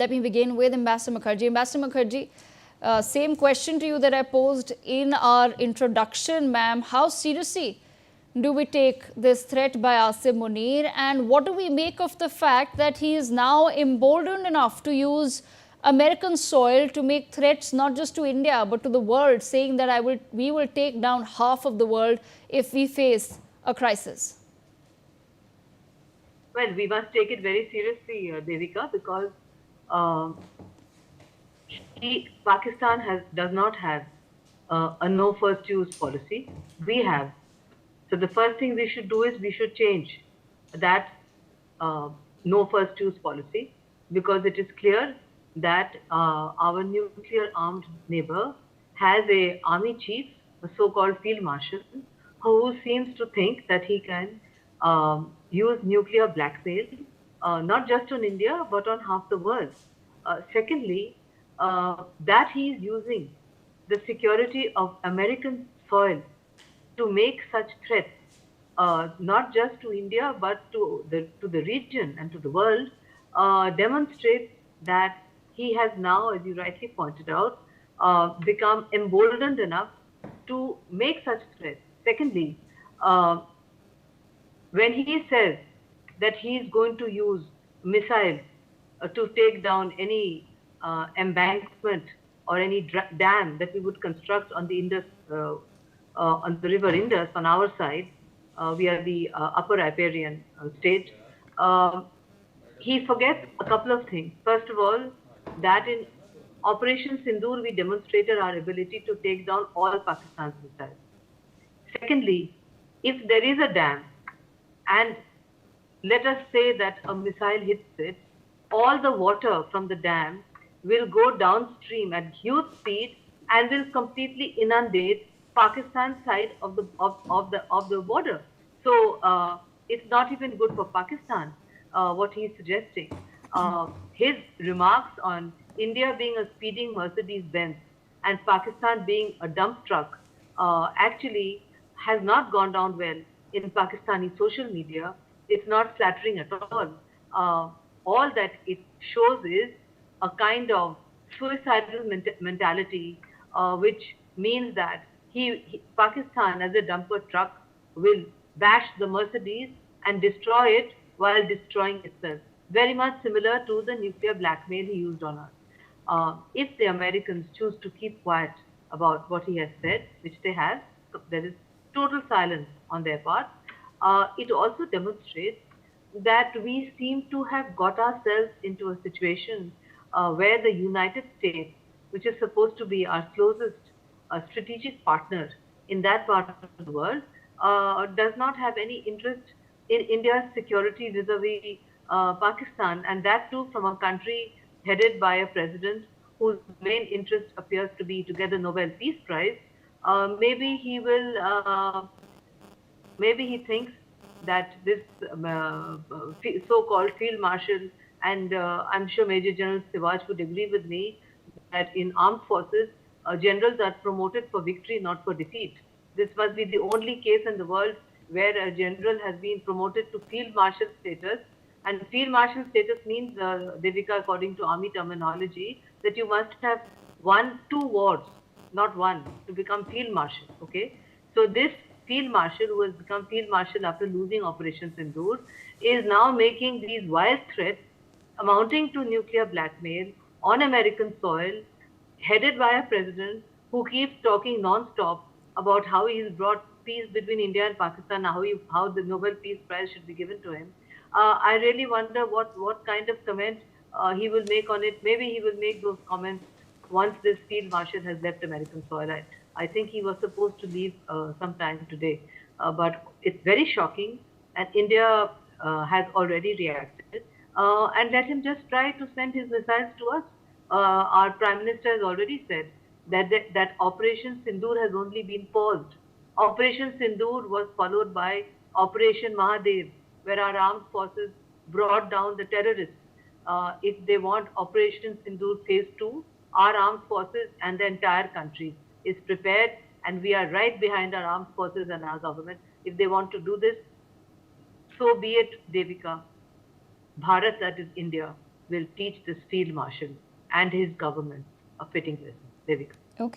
Let me begin with Ambassador Mukherjee. Ambassador Mukherjee, same question to you that I posed in our introduction, ma'am. How seriously do we take this threat by Asim Munir, and what do we make of the fact that he is now emboldened enough to use American soil to make threats not just to India but to the world, saying that we will take down half of the world if we face a crisis? Well, we must take it very seriously, Devika, because Pakistan does not have a no first use policy. We have. So the first thing we should do is we should change that no first use policy, because it is clear that our nuclear armed neighbor has a army chief, a so-called field marshal, who seems to think that he can use nuclear blackmail, not just on India, but on half the world. Secondly, that he is using the security of American soil to make such threats, not just to India but to the region and to the world, demonstrates that he has now, as you rightly pointed out, become emboldened enough to make such threats. Secondly, uh, when he says that he is going to use missiles to take down any embankment or any dam that we would construct on the Indus, on the river Indus on our side, we are the upper riparian state. Um he forgets a couple of things. First of all, that in Operation Sindoor, we demonstrated our ability to take down all Pakistan's missiles. Secondly, if there is a dam and let us say that a missile hits it, all the water from the dam will go downstream at huge speed and will completely inundate Pakistan's side of the border. So it's not even good for Pakistan, what he's suggesting. His remarks on India being a speeding Mercedes Benz and Pakistan being a dump truck actually has not gone down well in Pakistani social media. It's not flattering at all. All that it shows is a kind of suicidal mentality, which means that Pakistan, as a dumper truck, will bash the Mercedes and destroy it while destroying itself. Very much similar to the nuclear blackmail he used on us. If the Americans choose to keep quiet about what he has said, which they have, there is total silence on their part. It also demonstrates that we seem to have got ourselves into a situation where the United States, which is supposed to be our closest strategic partner in that part of the world, does not have any interest in India's security vis-a-vis Pakistan, and that too from a country headed by a president whose main interest appears to be to get the Nobel Peace Prize. Maybe he will maybe he thinks that this so-called field marshal, and I'm sure Major General Sivaj would agree with me, that in armed forces, generals are promoted for victory, not for defeat. This must be the only case in the world where a general has been promoted to field marshal status. And field marshal status means, Devika, according to army terminology, that you must have won 2 wars, not one, to become field marshal. Okay, so this field marshal, who has become field marshal after losing Operation Sindoor, is now making these wild threats amounting to nuclear blackmail on American soil, headed by a president who keeps talking non-stop about how he's brought peace between India and Pakistan, how the Nobel Peace Prize should be given to him. I really wonder what kind of comment he will make on it. Maybe he will make those comments once this field marshal has left American soil. I think he was supposed to leave sometime today, but it's very shocking, and India has already reacted. And let him just try to send his missiles to us. Our Prime Minister has already said that Operation Sindoor has only been paused. Operation Sindoor was followed by Operation Mahadev, where our armed forces brought down the terrorists. If they want Operation Sindoor Phase 2, our armed forces and the entire country is prepared, and we are right behind our armed forces and our government. If they want to do this, so be it, Devika. Bharat, that is India, will teach this field marshal and his government a fitting lesson. Devika. Okay.